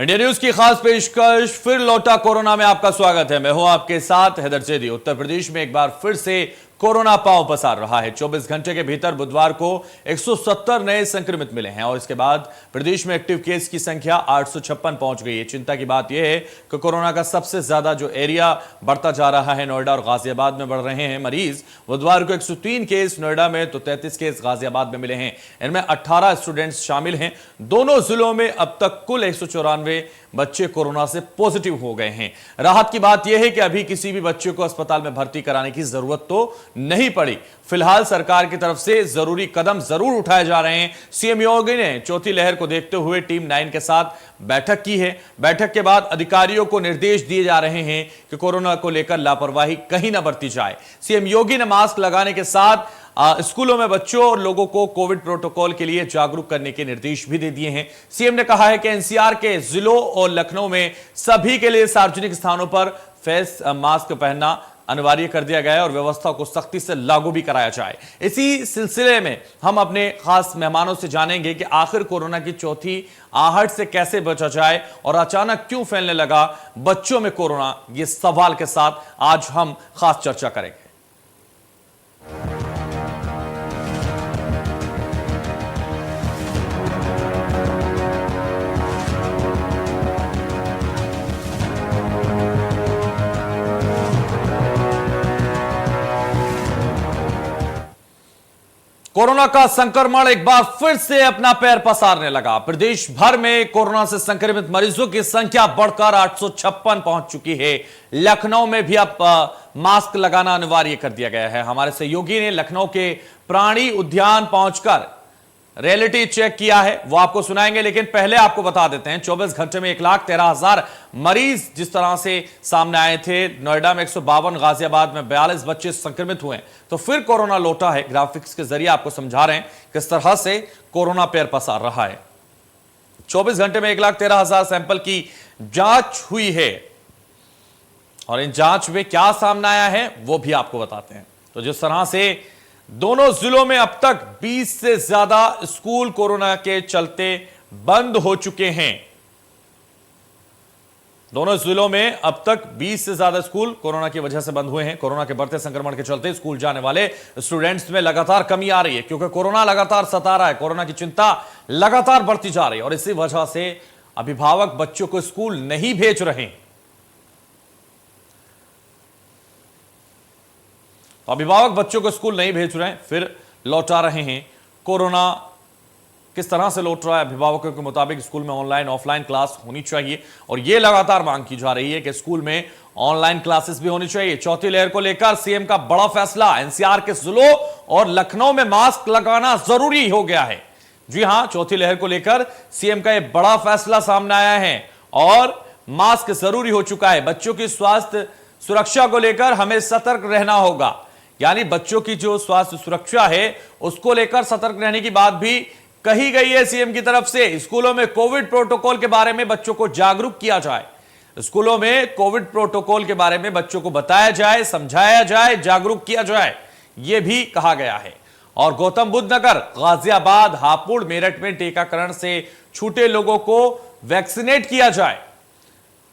India news की खास पेशकश फिर लौटा कोरोना में आपका स्वागत है। मैं हूं आपके साथ हैदर जैदी। उत्तर प्रदेश में एक बार फिर से कोरोना पांव पसार रहा है। 24 घंटे के भीतर बुधवार को 170 नए संक्रमित मिले हैं और इसके बाद प्रदेश में एक्टिव केस की संख्या 856 पहुंच गई है। चिंता की बात यह है कि कोरोना का सबसे ज्यादा जो एरिया बढ़ता जा रहा है, नोएडा और गाजियाबाद में बढ़ रहे हैं मरीज। बुधवार को 103 केस नोएडा में तो 33 केस गाजियाबाद में मिले हैं। इनमें 18 स्टूडेंट्स शामिल हैं। दोनों जिलों में अब तक कुल 194 बच्चे कोरोना से पॉजिटिव हो गए हैं। राहत की बात यह है कि अभी किसी भी बच्चे को अस्पताल में भर्ती कराने की जरूरत तो नहीं पड़ी। फिलहाल सरकार की तरफ से जरूरी कदम जरूर उठाए जा रहे हैं। सीएम योगी ने चौथी लहर को देखते हुए टीम 9 के साथ बैठक की है। बैठक के बाद अधिकारियों को निर्देश दिए जा रहे हैं कि कोरोना को लेकर लापरवाही कहीं ना बरती जाए। सीएम योगी ने मास्क लगाने के साथ स्कूलों में बच्चों और लोगों को कोविड प्रोटोकॉल के लिए जागरूक करने के निर्देश भी दे दिए हैं। सीएम ने कहा है कि एनसीआर के जिलों और लखनऊ में सभी के लिए सार्वजनिक स्थानों पर फेस मास्क पहनना अनिवार्य कर दिया गया है और व्यवस्था को सख्ती से लागू भी कराया जाए। इसी सिलसिले में हम अपने खास मेहमानों से जानेंगे कि आखिर कोरोना की चौथी आहट से कैसे बचा जाए और अचानक क्यों फैलने लगा बच्चों में कोरोना। ये सवाल के साथ आज हम खास चर्चा करेंगे। कोरोना का संक्रमण एक बार फिर से अपना पैर पसारने लगा। प्रदेश भर में कोरोना से संक्रमित मरीजों की संख्या बढ़कर 856 पहुंच चुकी है। लखनऊ में भी अब मास्क लगाना अनिवार्य कर दिया गया है। हमारे सहयोगी ने लखनऊ के प्राणी उद्यान पहुंचकर रियलिटी चेक किया है, वो आपको सुनाएंगे। लेकिन पहले आपको बता देते हैं 24 घंटे में 1,13,000 मरीज जिस तरह से सामने आए थे। नोएडा में 152, गाजियाबाद में 42 बच्चे संक्रमित हुए, तो फिर कोरोना लौटा है। ग्राफिक्स के जरिए आपको समझा रहे हैं किस तरह से कोरोना पैर पसार रहा है। 24 घंटे में 1,13,000 सैंपल की जांच हुई है और इन जांच में क्या सामने आया है वो भी आपको बताते हैं। तो जिस तरह से दोनों जिलों में अब तक 20 से ज्यादा स्कूल कोरोना के चलते बंद हो चुके हैं। दोनों जिलों में अब तक 20 से ज्यादा स्कूल कोरोना की वजह से बंद हुए हैं। कोरोना के बढ़ते संक्रमण के चलते स्कूल जाने वाले स्टूडेंट्स में लगातार कमी आ रही है, क्योंकि कोरोना लगातार सता रहा है। कोरोना की चिंता लगातार बढ़ती जा रही है और इसी वजह से अभिभावक बच्चों को स्कूल नहीं भेज रहे हैं। अभिभावक बच्चों को स्कूल नहीं भेज रहे हैं, फिर लौटा रहे हैं। कोरोना किस तरह से लौट रहा है? अभिभावकों के मुताबिक स्कूल में ऑनलाइन ऑफलाइन क्लास होनी चाहिए और यह लगातार मांग की जा रही है कि स्कूल में ऑनलाइन क्लासेस भी होनी चाहिए। चौथी लहर को लेकर सीएम का बड़ा फैसला। एनसीआर के जिलों और लखनऊ में मास्क लगाना जरूरी हो गया है। जी हां, चौथी लहर को लेकर सीएम का यह बड़ा फैसला सामने आया है और मास्क जरूरी हो चुका है। बच्चों की स्वास्थ्य सुरक्षा को लेकर हमें सतर्क रहना होगा, यानी बच्चों की जो स्वास्थ्य सुरक्षा है उसको लेकर सतर्क रहने की बात भी कही गई है सीएम की तरफ से। स्कूलों में कोविड प्रोटोकॉल के बारे में बच्चों को जागरूक किया जाए। स्कूलों में कोविड प्रोटोकॉल के बारे में बच्चों को बताया जाए, समझाया जाए, जागरूक किया जाए, यह भी कहा गया है। और गौतम बुद्ध नगर, गाजियाबाद, हापुड़, मेरठ में टीकाकरण से छूटे लोगों को वैक्सीनेट किया जाए।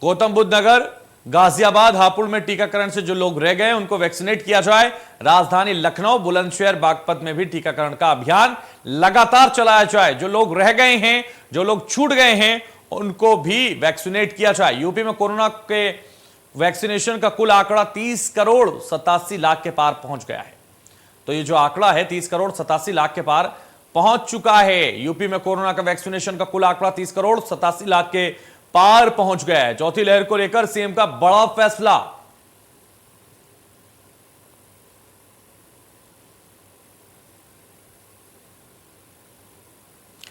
गौतम बुद्ध नगर, गाजियाबाद, हापुड़ में टीकाकरण से जो लोग रह गए उनको वैक्सीनेट किया जाए। राजधानी लखनऊ, बुलंदशहर, बागपत में भी टीकाकरण का अभियान लगातार चलाया जाए। जो लोग रह गए हैं, जो लोग छूट गए हैं, उनको भी वैक्सीनेट किया जाए। यूपी में कोरोना के वैक्सीनेशन का कुल आंकड़ा 30 करोड़ 87 लाख के पार पहुंच गया है। तो ये जो आंकड़ा है 30 करोड़ 87 लाख के पार पहुंच चुका है। यूपी में कोरोना का वैक्सीनेशन का कुल आंकड़ा 30 करोड़ 87 लाख के पार पहुंच गया है। चौथी लहर को लेकर सीएम का बड़ा फैसला।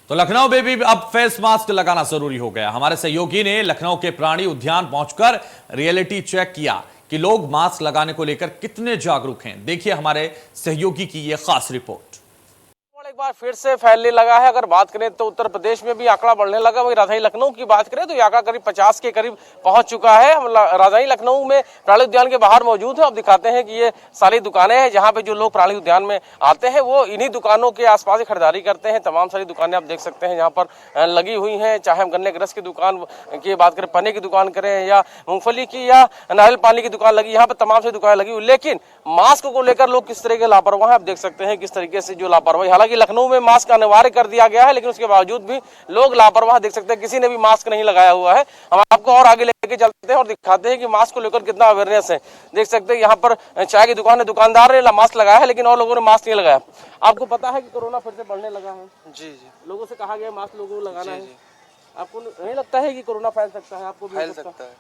तो लखनऊ में भी अब फेस मास्क लगाना जरूरी हो गया। हमारे सहयोगी ने लखनऊ के प्राणी उद्यान पहुंचकर रियलिटी चेक किया कि लोग मास्क लगाने को लेकर कितने जागरूक हैं। देखिए हमारे सहयोगी की यह खास रिपोर्ट। एक बार फिर से फैलने लगा है। अगर बात करें तो उत्तर प्रदेश में भी आंकड़ा बढ़ने लगा। वही राजधानी लखनऊ की बात करें तो ये आंकड़ा करीब 50 के करीब पहुंच चुका है। हम राजधानी लखनऊ में प्राणी उद्यान के बाहर मौजूद है। अब दिखाते हैं कि ये सारी दुकानें हैं जहाँ पे जो लोग प्राणी उद्यान में आते हैं वो इन्हीं दुकानों के आसपास ही खरीदारी करते हैं। तमाम सारी दुकानें आप देख सकते हैं यहाँ पर लगी हुई हैं। चाहे हम गन्ने के रस की दुकान की बात करें, पन्ने की दुकान करें या मूंगफली की या नारियल पानी की दुकान लगी, यहाँ पर तमाम सारी दुकानें लगी हुई। लेकिन मास्क को लेकर लोग किस तरह के लापरवाह हैं आप देख सकते हैं, किस तरीके से जो लापरवाही। हालांकि लखनऊ में मास्क अनिवार्य कर दिया गया है लेकिन उसके बावजूद भी लोग लापरवाह देख सकते हैं। किसी ने भी मास्क नहीं लगाया हुआ है। हम आपको और आगे लेके चलते हैं और दिखाते हैं कि मास्क को लेकर कितना अवेयरनेस है। देख सकते हैं यहाँ पर चाय की दुकान है, दुकानदार ने मास्क लगाया है लेकिन और लोगों ने मास्क नहीं लगाया। आपको पता है कि कोरोना फिर से बढ़ने लगा है? जी। लोगों से कहा गया मास्क लोगों को लगाना है। आपको नहीं लगता है कि कोरोना फैल सकता है? आपको भी फैल सकता है।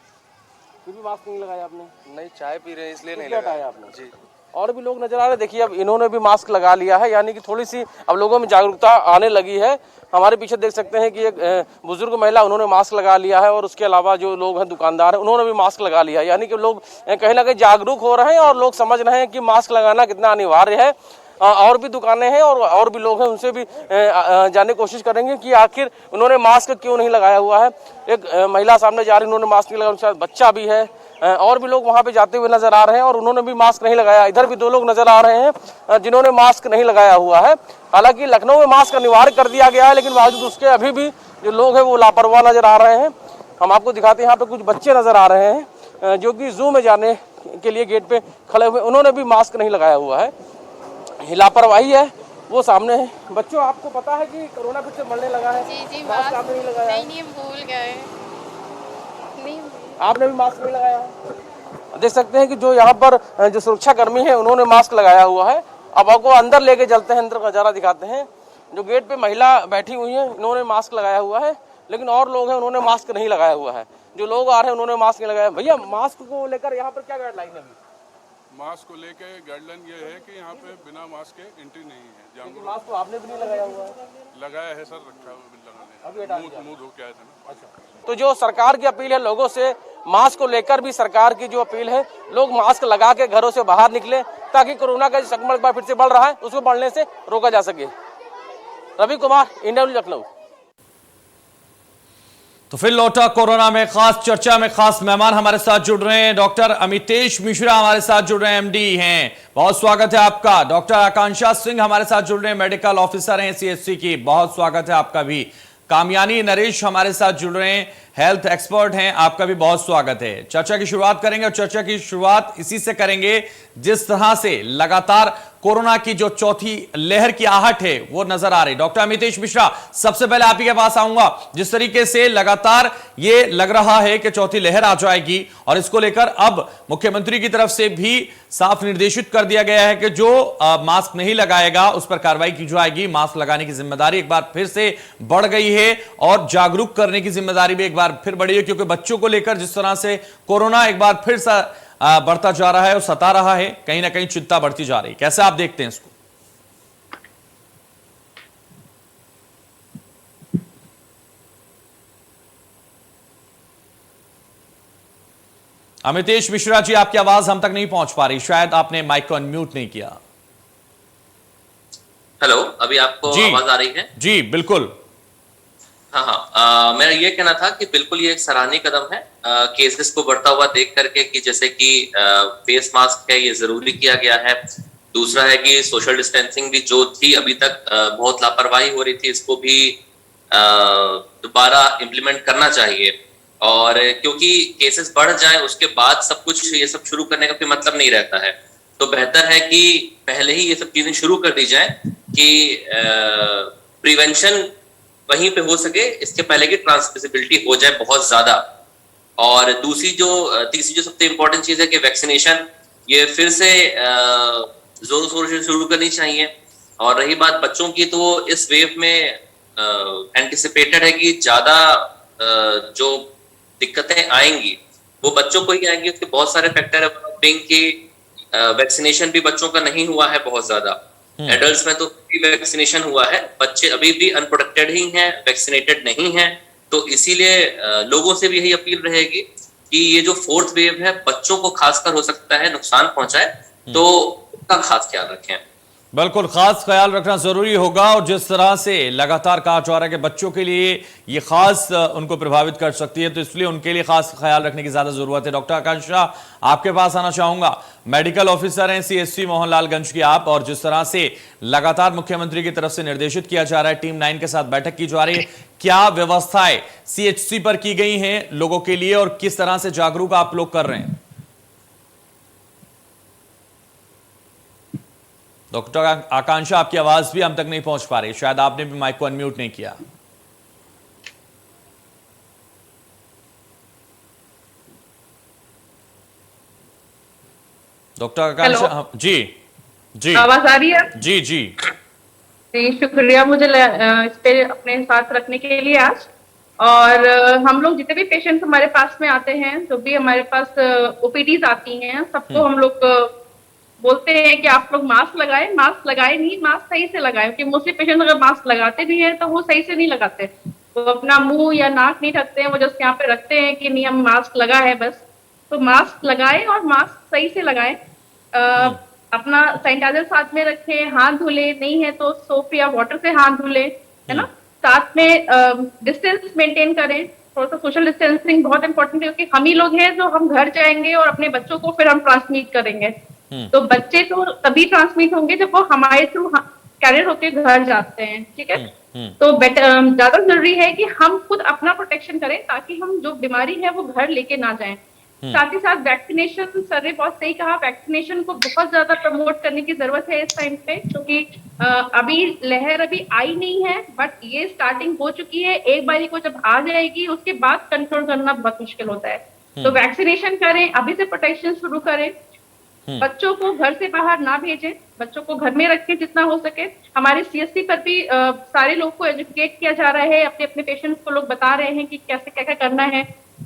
फिर भी मास्क नहीं लगाया आपने? नहीं, चाय पी रहे हैं इसलिए नहीं लगाया आपने। जी। और भी लोग नजर आ रहे हैं। देखिए अब इन्होंने भी मास्क लगा लिया है, यानी कि थोड़ी सी अब लोगों में जागरूकता आने लगी है। हमारे पीछे देख सकते हैं कि एक बुजुर्ग महिला, उन्होंने मास्क लगा लिया है और उसके अलावा जो लोग हैं दुकानदार हैं उन्होंने भी मास्क लगा लिया है। यानी कि लोग कहीं ना कहीं जागरूक हो रहे हैं और लोग समझ रहे हैं कि मास्क लगाना कितना अनिवार्य है। और भी दुकानें हैं और भी लोग हैं, उनसे भी जानने की कोशिश करेंगे कि आखिर उन्होंने मास्क क्यों नहीं लगाया हुआ है। एक महिला सामने जा रही, उन्होंने मास्क नहीं लगाया, उनके साथ बच्चा भी है। और भी लोग वहां पे जाते हुए नजर आ रहे हैं और उन्होंने भी मास्क नहीं लगाया। इधर भी दो लोग नजर आ रहे हैं जिन्होंने मास्क नहीं लगाया हुआ है। हालांकि लखनऊ में मास्क अनिवार्य कर दिया गया है लेकिन बावजूद उसके अभी भी जो लोग हैं वो लापरवाह नजर आ रहे हैं। हम आपको दिखाते हैं, यहाँ पे कुछ बच्चे नजर आ रहे हैं जो कि जू में जाने के लिए गेट पे खड़े हुए, उन्होंने भी मास्क नहीं लगाया हुआ है। लापरवाही है वो सामने है। बच्चों आपको पता है कि कोरोना फिर से बढ़ने लगा है? जी मास्क आपने नहीं लगाया? नहीं भूल गए। नहीं, आपने भी मास्क नहीं लगाया है। देख सकते हैं कि जो यहाँ पर जो सुरक्षा कर्मी है उन्होंने मास्क लगाया हुआ है। अब आपको अंदर लेके चलते हैं, अंदर का नजारा दिखाते हैं। जो गेट पे महिला बैठी हुई है इन्होंने मास्क लगाया हुआ है लेकिन और लोग हैं उन्होंने मास्क नहीं लगाया हुआ है। जो लोग आ रहे हैं उन्होंने मास्क नहीं लगाया। भैया मास्क को लेकर यहाँ पर क्या गाइडलाइन है? मास्क को लेके गाइडलाइन ये है कि यहाँ पे बिना मास्क के एंट्री नहीं है। मास्क तो आपने भी नहीं लगाया हुआ है? लगाया है सर, रखा हुआ लगाने, मुंह धो के आया था ना। अच्छा, तो जो सरकार की अपील है लोगों से, मास्क को लेकर भी सरकार की जो अपील है, लोग मास्क लगा के घरों से बाहर निकले ताकि कोरोना का संक्रमण एक बार फिर से बढ़ रहा है उसको बढ़ने से रोका जा सके। Ravi Kumar, India news, Lucknow. तो फिर लौटा कोरोना में खास चर्चा में खास मेहमान हमारे साथ जुड़ रहे हैं। डॉक्टर अमितेश मिश्रा हमारे साथ जुड़ रहे हैं, एमडी हैं, बहुत स्वागत है आपका। डॉक्टर आकांक्षा सिंह हमारे साथ जुड़ रहे हैं, मेडिकल ऑफिसर हैं सीएचसी की, बहुत स्वागत है आपका भी। कामयानी नरेश हमारे साथ जुड़ रहे हैं, हेल्थ एक्सपर्ट हैं, आपका भी बहुत स्वागत है। चर्चा की शुरुआत करेंगे और चर्चा की शुरुआत इसी से करेंगे जिस तरह से लगातार कोरोना की जो चौथी लहर की आहट है वो नजर आ रही। डॉक्टर अमितेश मिश्रा, सबसे पहले आप ही के पास आऊंगा। जिस तरीके से लगातार ये लग रहा है कि चौथी लहर आ जाएगी और इसको लेकर अब मुख्यमंत्री की तरफ से भी साफ निर्देशित कर दिया गया है कि जो मास्क नहीं लगाएगा उस पर कार्रवाई की जाएगी। मास्क लगाने की जिम्मेदारी एक बार फिर से बढ़ गई है और जागरूक करने की जिम्मेदारी भी एक बार फिर बढ़ी है, क्योंकि बच्चों को लेकर जिस तरह से कोरोना एक बार फिर से बढ़ता जा रहा है और सता रहा है, कहीं ना कहीं चिंता बढ़ती जा रही है। कैसे आप देखते हैं इसको? अमितेश मिश्रा जी, आपकी आवाज हम तक नहीं पहुंच पा रही, शायद आपने माइक को अनम्यूट नहीं किया। हेलो, अभी आपको आवाज आ रही है? जी बिल्कुल। हाँ, मेरा ये कहना था कि बिल्कुल ये एक सराहनीय कदम है केसेस को बढ़ता हुआ देख करके, कि जैसे कि फेस मास्क है ये जरूरी किया गया है। दूसरा है कि सोशल डिस्टेंसिंग भी जो थी अभी तक बहुत लापरवाही हो रही थी, इसको भी दोबारा इम्प्लीमेंट करना चाहिए। और क्योंकि केसेस बढ़ जाए उसके बाद सब कुछ ये सब शुरू करने का कोई मतलब नहीं रहता है, तो बेहतर है कि पहले ही ये सब चीजें शुरू कर दी जाए कि प्रिवेंशन वहीं पे हो सके, इसके पहले की ट्रांसमिसिबिलिटी हो जाए बहुत ज्यादा। और तीसरी जो सबसे इंपॉर्टेंट चीज है कि वैक्सीनेशन ये फिर से जोरों शोरों से शुरू करनी चाहिए। और रही बात बच्चों की, तो इस वेव में एंटिसिपेटेड है कि ज्यादा जो दिक्कतें आएंगी वो बच्चों को ही आएंगी। उसके बहुत सारे फैक्टर है कि वैक्सीनेशन भी बच्चों का नहीं हुआ है बहुत ज्यादा। एडल्ट्स में तो वैक्सीनेशन हुआ है, बच्चे अभी भी अनप्रोटेक्टेड ही हैं, वैक्सीनेटेड नहीं हैं। तो इसीलिए लोगों से भी यही अपील रहेगी कि ये जो फोर्थ वेव है बच्चों को खासकर हो सकता है नुकसान पहुंचाए, तो उसका खास ख्याल रखें। बिल्कुल खास ख्याल रखना जरूरी होगा और जिस तरह से लगातार कहा जा रहा है कि बच्चों के लिए ये खास उनको प्रभावित कर सकती है, तो इसलिए उनके लिए खास ख्याल रखने की ज्यादा जरूरत है। डॉक्टर आकांक्षा, आपके पास आना चाहूंगा। मेडिकल ऑफिसर हैं सीएचसी मोहनलालगंज की आप, और जिस तरह से लगातार मुख्यमंत्री की तरफ से निर्देशित किया जा रहा है, टीम 9 के साथ बैठक की जा रही है, क्या व्यवस्थाएं सीएचसी पर की गई हैं लोगों के लिए और किस तरह से जागरूक आप लोग कर रहे हैं? डॉक्टर आकांक्षा, आपकी आवाज भी हम तक नहीं पहुंच पा रही, शायद आपने भी माइक को अनम्यूट नहीं किया। डॉक्टर आकांक्षा जी जी, आवाज आ रही है? जी जी जी, शुक्रिया मुझे इस पे अपने साथ रखने के लिए आज। और हम लोग जितने भी पेशेंट्स हमारे पास में आते हैं, जो भी हमारे पास ओपीडीज आती हैं, सबको हम लोग बोलते हैं कि आप लोग मास्क लगाएं। मास्क लगाए नहीं, मास्क सही से लगाएं, क्योंकि मोस्टली पेशेंट अगर मास्क लगाते भी हैं तो वो सही से नहीं लगाते, वो अपना मुंह या नाक नहीं ढकते हैं, वो जस्ट यहाँ पे रखते हैं कि नहीं हम मास्क लगा है बस। तो मास्क लगाएं और मास्क सही से लगाएं। अपना सैनिटाइजर साथ में रखें, हाथ धुले, नहीं है तो सोप या वाटर से हाथ धुले, है ना। साथ में डिस्टेंस मेंटेन करें, थोड़ा सा सोशल डिस्टेंसिंग बहुत इंपॉर्टेंट है, क्योंकि हम ही लोग हैं जो हम घर जाएंगे और अपने बच्चों को फिर हम ट्रांसमिट करेंगे। तो बच्चे तो तभी ट्रांसमिट होंगे जब वो हमारे थ्रू कैरियर होके घर जाते हैं, ठीक है। तो ज्यादा जरूरी है कि हम खुद अपना प्रोटेक्शन करें, ताकि हम जो बीमारी है वो घर लेके ना जाएं। साथ ही साथ वैक्सीनेशन, सर ने बहुत सही कहा, वैक्सीनेशन को बहुत ज्यादा प्रमोट करने की जरूरत है इस टाइम पे, क्योंकि अभी लहर अभी आई नहीं है, बट ये स्टार्टिंग हो चुकी है। एक बारी को जब आ जाएगी उसके बाद कंट्रोल करना बहुत मुश्किल होता है। तो वैक्सीनेशन करें, अभी से प्रोटेक्शन शुरू करें। बच्चों को घर से बाहर ना भेजें, बच्चों को घर में रखें जितना हो सके। हमारे सीएससी पर भी सारे लोग को एजुकेट किया जा रहा है, अपने अपने पेशेंट्स को लोग बता रहे हैं कि कैसे क्या क्या करना है।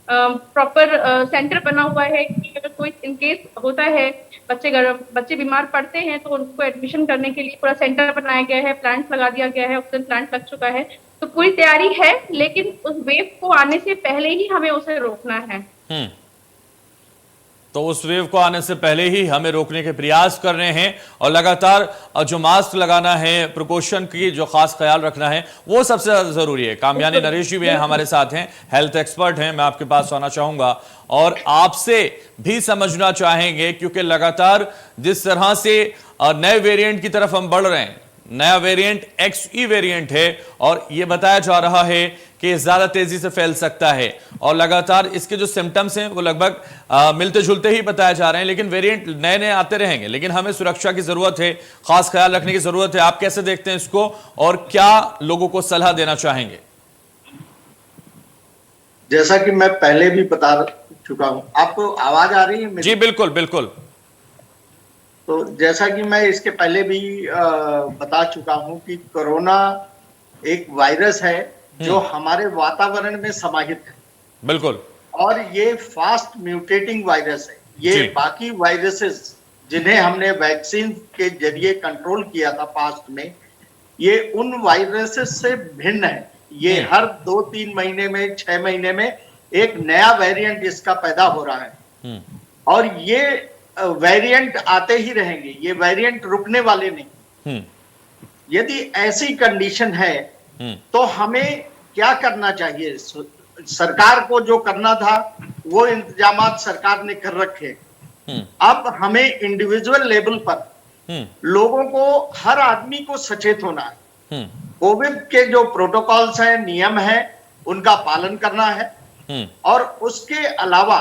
प्रॉपर सेंटर बना हुआ है कि अगर कोई इनकेस होता है, बच्चे बीमार पड़ते हैं तो उनको एडमिशन करने के लिए पूरा सेंटर बनाया गया है, प्लांट्स लगा दिया गया है, ऑक्सीजन प्लांट लग चुका है। तो पूरी तैयारी है, लेकिन उस वेव को आने से पहले ही हमें उसे रोकना है। तो उस वेव को आने से पहले ही हमें रोकने के प्रयास कर रहे हैं, और लगातार जो मास्क लगाना है, प्रिकॉशन की जो खास ख्याल रखना है, वो सबसे ज्यादा जरूरी है। कामयानी नरेश जी भी हैं, हमारे साथ हैं, हेल्थ एक्सपर्ट हैं, मैं आपके पास आना चाहूंगा और आपसे भी समझना चाहेंगे, क्योंकि लगातार जिस तरह से नए वेरिएंट की तरफ हम बढ़ रहे हैं, नया वेरिएंट XE वेरिएंट है, और यह बताया जा रहा है कि ज्यादा तेजी से फैल सकता है, और लगातार इसके जो सिम्टम्स हैं वो लगभग मिलते जुलते ही बताए जा रहे हैं। लेकिन वेरिएंट नए नए आते रहेंगे, लेकिन हमें सुरक्षा की जरूरत है, खास ख्याल रखने की जरूरत है। आप कैसे देखते हैं इसको, और क्या लोगों को सलाह देना चाहेंगे? जैसा कि मैं पहले भी बता चुका हूं, आपको आवाज आ रही है मेरी? जी बिल्कुल बिल्कुल। तो जैसा कि मैं इसके पहले भी बता चुका हूं कि कोरोना एक वायरस है जो हमारे वातावरण में समाहित है, बिल्कुल, और ये फास्ट म्यूटेटिंग वायरस है। ये बाकी वायरसेस जिन्हें हमने वैक्सीन के जरिए कंट्रोल किया था पास्ट में, ये उन वायरसेस से भिन्न है। ये हर 2-3 महीने में, 6 महीने में एक नया वेरिएंट इसका पैदा हो रहा है, और ये वेरिएंट आते ही रहेंगे, ये वेरिएंट रुकने वाले नहीं। यदि ऐसी कंडीशन है तो हमें क्या करना चाहिए? सरकार को जो करना था वो इंतजामात सरकार ने कर रखे। अब हमें इंडिविजुअल लेवल पर लोगों को, हर आदमी को सचेत होना है। कोविड के जो प्रोटोकॉल्स हैं, नियम हैं, उनका पालन करना है, और उसके अलावा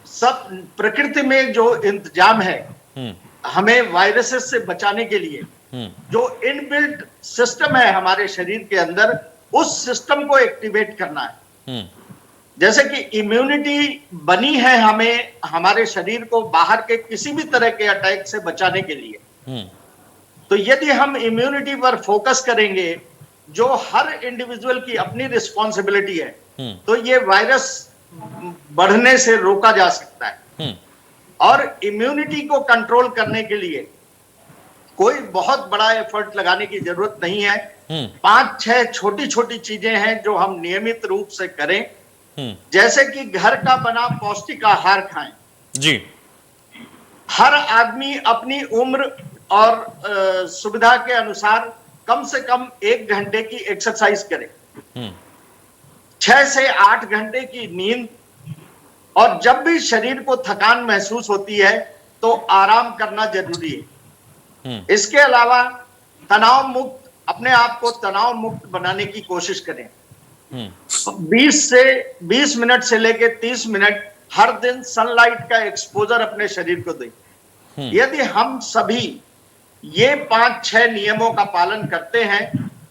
सब प्रकृति में जो इंतजाम है हमें वायरसेस से बचाने के लिए, जो इनबिल्ट सिस्टम है हमारे शरीर के अंदर, उस सिस्टम को एक्टिवेट करना है। जैसे कि इम्यूनिटी बनी है हमें हमारे शरीर को बाहर के किसी भी तरह के अटैक से बचाने के लिए। तो यदि हम इम्यूनिटी पर फोकस करेंगे, जो हर इंडिविजुअल की अपनी रिस्पॉन्सिबिलिटी है, तो ये वायरस बढ़ने से रोका जा सकता है। और इम्यूनिटी को कंट्रोल करने के लिए कोई बहुत बड़ा एफर्ट लगाने की जरूरत नहीं है। 5-6 छोटी छोटी चीजें हैं जो हम नियमित रूप से करें, जैसे कि घर का बना पौष्टिक आहार खाएं। जी, हर आदमी अपनी उम्र और सुविधा के अनुसार कम से कम 1 घंटे की एक्सरसाइज करें, 6 से 8 घंटे की नींद, और जब भी शरीर को थकान महसूस होती है तो आराम करना जरूरी है। इसके अलावा तनाव मुक्त, अपने आप को तनाव मुक्त बनाने की कोशिश करें। 20 मिनट से लेकर 30 मिनट हर दिन सनलाइट का एक्सपोजर अपने शरीर को दें। यदि हम सभी ये 5-6 नियमों का पालन करते हैं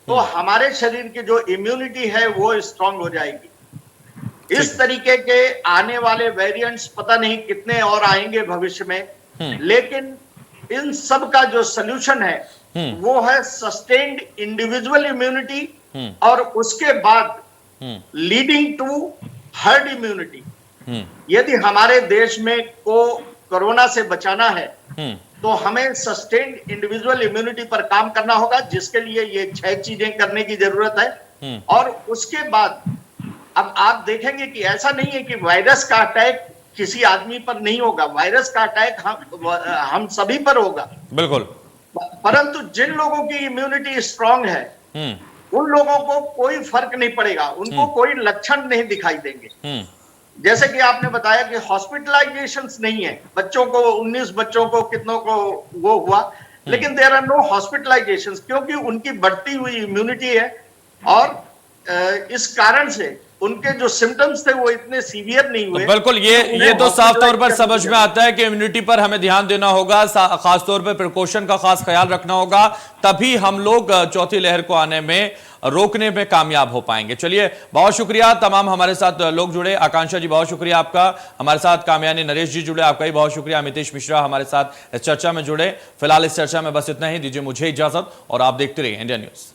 तो हमारे शरीर की जो इम्यूनिटी है वो स्ट्रांग हो जाएगी। इस तरीके के आने वाले वेरिएंट्स पता नहीं कितने और आएंगे भविष्य में, लेकिन इन सब का जो सलूशन है वो है सस्टेन्ड इंडिविजुअल इम्यूनिटी और उसके बाद लीडिंग टू हर्ड इम्यूनिटी। यदि हमारे देश में को कोरोना से बचाना है तो हमें सस्टेन्ड इंडिविजुअल इम्यूनिटी पर काम करना होगा, जिसके लिए ये 6 चीजें करने की जरूरत है। और उसके बाद अब आप देखेंगे कि ऐसा नहीं है कि वायरस का अटैक किसी आदमी पर नहीं होगा, वायरस का अटैक हम सभी पर होगा, बिल्कुल। परंतु जिन लोगों की इम्यूनिटी स्ट्रांग है उन लोगों को कोई फर्क नहीं पड़ेगा, उनको कोई लक्षण नहीं दिखाई देंगे। जैसे कि आपने बताया कि हॉस्पिटलाइजेशंस नहीं है, बच्चों को 19 बच्चों को कितनों को वो हुआ, लेकिन देयर आर नो हॉस्पिटलाइजेशंस, क्योंकि उनकी बढ़ती हुई इम्यूनिटी है और इस कारण से उनके जो सिम्टम्स थे वो इतने सीवियर नहीं हुए। बिल्कुल, ये तो साफ तौर पर समझ में आता है कि इम्यूनिटी पर हमें ध्यान देना होगा, खासतौर पर प्रिकॉशन का खास ख्याल रखना होगा, तभी हम लोग चौथी लहर को आने में रोकने में कामयाब हो पाएंगे। चलिए, बहुत शुक्रिया तमाम हमारे साथ लोग जुड़े। आकांक्षा जी बहुत शुक्रिया आपका, हमारे साथ कामयानी नरेश जी जुड़े, आपका भी बहुत शुक्रिया। अमितेश मिश्रा हमारे साथ इस चर्चा में जुड़े। फिलहाल इस चर्चा में बस इतना ही, दीजिए मुझे इजाजत और आप देखते रहिए इंडिया न्यूज।